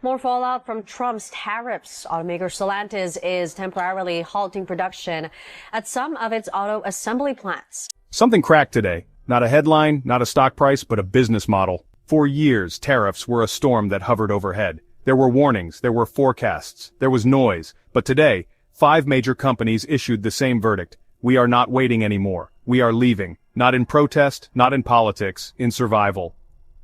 More fallout from Trump's tariffs. Automaker Stellantis is temporarily halting production at some of its auto assembly plants. Something cracked today. Not a headline, not a stock price, but a business model. For years, tariffs were a storm that hovered overhead. There were warnings, there were forecasts, there was noise. But today, 5 major companies issued the same verdict. We are not waiting anymore. We are leaving. Not in protest, not in politics, in survival.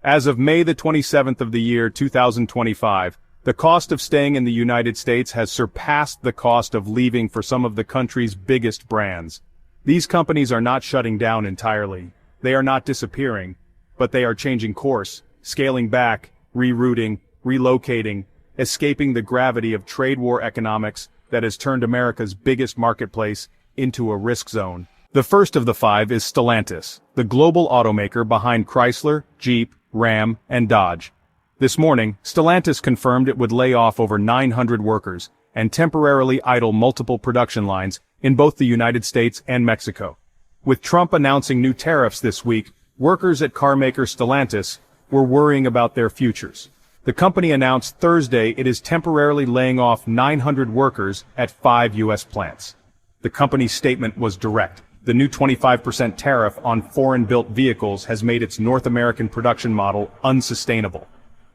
As of May the 27th of the year 2025, the cost of staying in the United States has surpassed the cost of leaving for some of the country's biggest brands. These companies are not shutting down entirely. They are not disappearing, but they are changing course, scaling back, rerouting, relocating, escaping the gravity of trade war economics that has turned America's biggest marketplace into a risk zone. The first of the 5 is Stellantis, the global automaker behind Chrysler, Jeep, Ram, and Dodge. This morning, Stellantis confirmed it would lay off over 900 workers and temporarily idle multiple production lines in both the United States and Mexico. With Trump announcing new tariffs this week, workers at carmaker Stellantis were worrying about their futures. The company announced Thursday it is temporarily laying off 900 workers at 5 U.S. plants. The company's statement was direct. The new 25% tariff on foreign-built vehicles has made its North American production model unsustainable.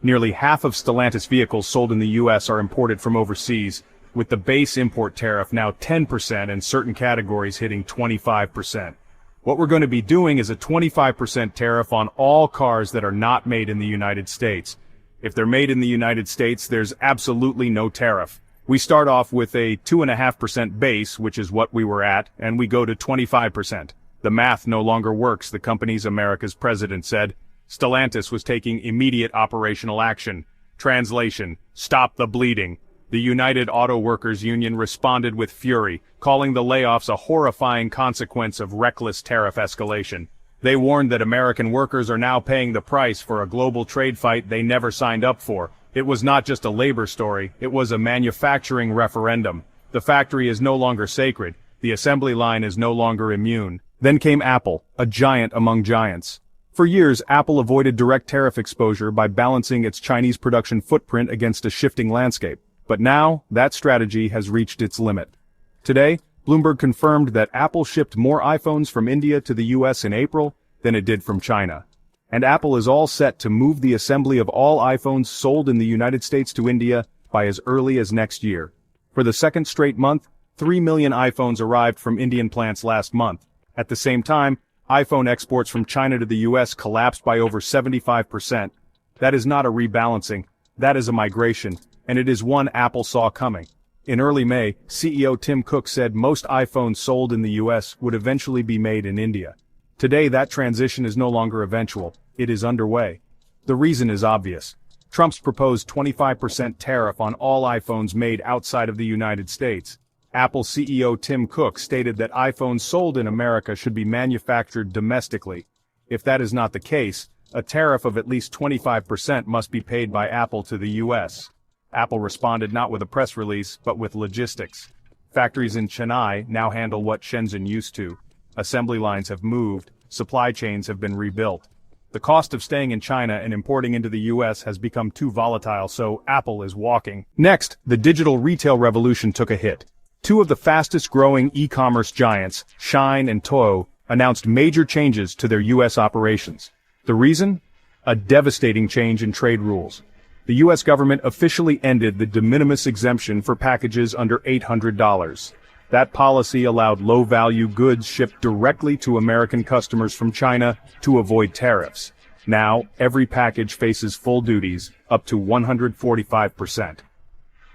Nearly half of Stellantis vehicles sold in the U.S. are imported from overseas, with the base import tariff now 10% and certain categories hitting 25%. What we're going to be doing is a 25% tariff on all cars that are not made in the United States. If they're made in the United States, there's absolutely no tariff. We start off with a 2.5% base, which is what we were at, and we go to 25%. The math no longer works, the company's America's president said. Stellantis was taking immediate operational action. Translation: stop the bleeding. The United Auto Workers Union responded with fury, calling the layoffs a horrifying consequence of reckless tariff escalation. They warned that American workers are now paying the price for a global trade fight they never signed up for. It was not just a labor story, it was a manufacturing referendum. The factory is no longer sacred, the assembly line is no longer immune. Then came Apple, a giant among giants. For years, Apple avoided direct tariff exposure by balancing its Chinese production footprint against a shifting landscape. But now, that strategy has reached its limit. Today, Bloomberg confirmed that Apple shipped more iPhones from India to the US in April than it did from China. And Apple is all set to move the assembly of all iPhones sold in the United States to India by as early as next year. For the second straight month, 3 million iPhones arrived from Indian plants last month. At the same time, iPhone exports from China to the US collapsed by over 75%. That is not a rebalancing, that is a migration, and it is one Apple saw coming. In early May, CEO Tim Cook said most iPhones sold in the US would eventually be made in India. Today that transition is no longer eventual, it is underway. The reason is obvious. Trump's proposed 25% tariff on all iPhones made outside of the United States. Apple CEO Tim Cook stated that iPhones sold in America should be manufactured domestically. If that is not the case, a tariff of at least 25% must be paid by Apple to the US. Apple responded not with a press release, but with logistics. Factories in Chennai now handle what Shenzhen used to. Assembly lines have moved, supply chains have been rebuilt. The cost of staying in China and importing into the US has become too volatile, so Apple is walking. Next, the digital retail revolution took a hit. 2 of the fastest growing e-commerce giants, Shein and Toho, announced major changes to their US operations. The reason? A devastating change in trade rules. The US government officially ended the de minimis exemption for packages under $800. That policy allowed low-value goods shipped directly to American customers from China to avoid tariffs. Now, every package faces full duties, up to 145%.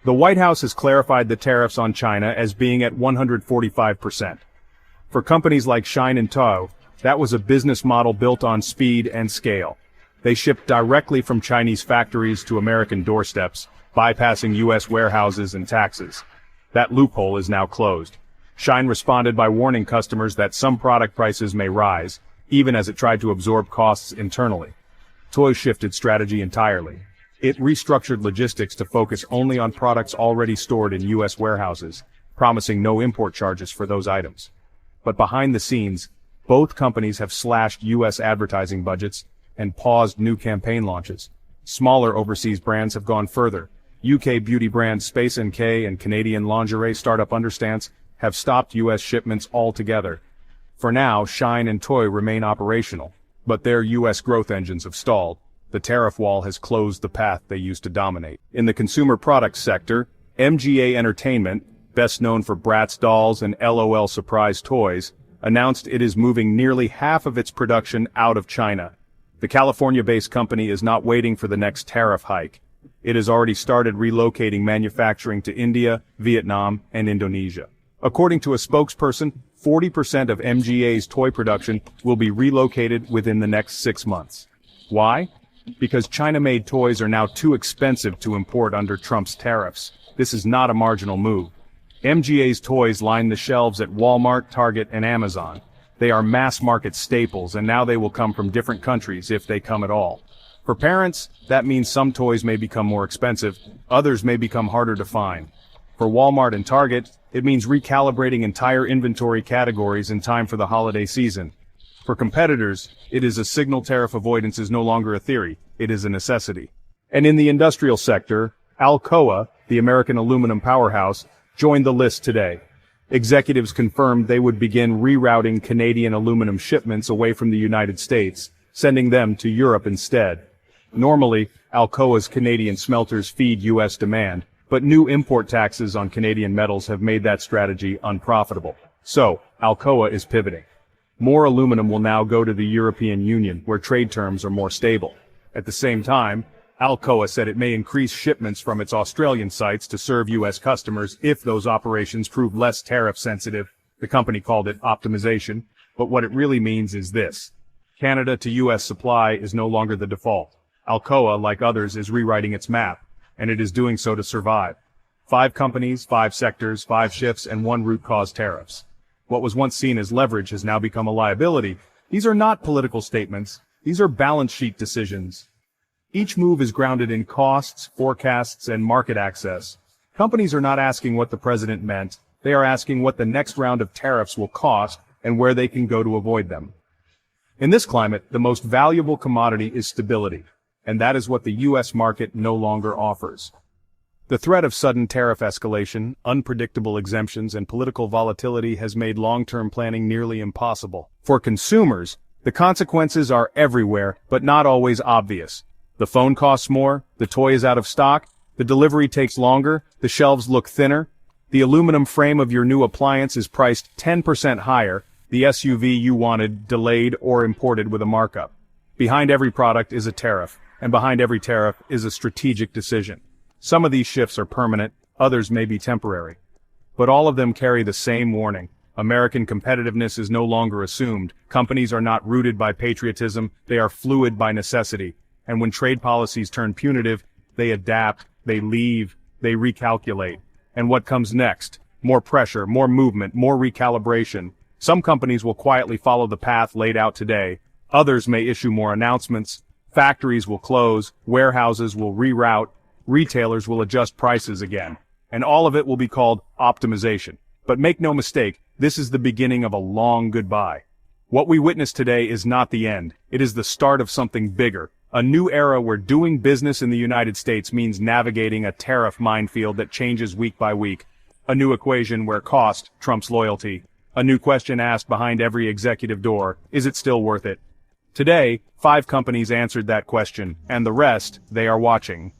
The White House has clarified the tariffs on China as being at 145%. For companies like Shein and Toho, that was a business model built on speed and scale. They shipped directly from Chinese factories to American doorsteps, bypassing U.S. warehouses and taxes. That loophole is now closed. Shein responded by warning customers that some product prices may rise, even as it tried to absorb costs internally. Toho shifted strategy entirely. It restructured logistics to focus only on products already stored in U.S. warehouses, promising no import charges for those items. But behind the scenes, both companies have slashed U.S. advertising budgets and paused new campaign launches. Smaller overseas brands have gone further. UK beauty brands Space NK and Canadian lingerie startup Understance have stopped US shipments altogether. For now, Shine and Toy remain operational, but their US growth engines have stalled. The tariff wall has closed the path they used to dominate. In the consumer products sector, MGA Entertainment, best known for Bratz dolls and LOL surprise toys, announced it is moving nearly half of its production out of China. The California-based company is not waiting for the next tariff hike. It has already started relocating manufacturing to India, Vietnam, and Indonesia. According to a spokesperson, 40% of MGA's toy production will be relocated within the next 6 months. Why? Because China-made toys are now too expensive to import under Trump's tariffs. This is not a marginal move. MGA's toys line the shelves at Walmart, Target, and Amazon. They are mass-market staples, and now they will come from different countries if they come at all. For parents, that means some toys may become more expensive, others may become harder to find. For Walmart and Target, it means recalibrating entire inventory categories in time for the holiday season. For competitors, it is a signal tariff avoidance is no longer a theory, it is a necessity. And in the industrial sector, Alcoa, the American aluminum powerhouse, joined the list today. Executives confirmed they would begin rerouting Canadian aluminum shipments away from the United States, sending them to Europe instead. Normally, Alcoa's Canadian smelters feed U.S. demand, but new import taxes on Canadian metals have made that strategy unprofitable. So, Alcoa is pivoting. More aluminum will now go to the European Union, where trade terms are more stable. At the same time, Alcoa said it may increase shipments from its Australian sites to serve U.S. customers if those operations prove less tariff-sensitive. The company called it optimization, but what it really means is this. Canada to U.S. supply is no longer the default. Alcoa, like others, is rewriting its map, and it is doing so to survive. 5 companies, 5 sectors, 5 shifts, and 1 root cause tariffs. What was once seen as leverage has now become a liability. These are not political statements. These are balance sheet decisions. Each move is grounded in costs, forecasts, and market access. Companies are not asking what the president meant. They are asking what the next round of tariffs will cost and where they can go to avoid them. In this climate, the most valuable commodity is stability, and that is what the U.S. market no longer offers. The threat of sudden tariff escalation, unpredictable exemptions, and political volatility has made long-term planning nearly impossible. For consumers, the consequences are everywhere, but not always obvious. The phone costs more, the toy is out of stock, the delivery takes longer, the shelves look thinner, the aluminum frame of your new appliance is priced 10% higher, the SUV you wanted delayed or imported with a markup. Behind every product is a tariff, and behind every tariff is a strategic decision. Some of these shifts are permanent, others may be temporary. But all of them carry the same warning. American competitiveness is no longer assumed. Companies are not rooted by patriotism, they are fluid by necessity. And when trade policies turn punitive, they adapt, they leave, they recalculate. And what comes next? More pressure, more movement, more recalibration. Some companies will quietly follow the path laid out today. Others may issue more announcements. Factories will close, warehouses will reroute, retailers will adjust prices again. And all of it will be called optimization. But make no mistake, this is the beginning of a long goodbye. What we witness today is not the end. It is the start of something bigger. A new era where doing business in the United States means navigating a tariff minefield that changes week by week. A new equation where cost trumps loyalty. A new question asked behind every executive door, is it still worth it? Today, 5 companies answered that question, and the rest, they are watching.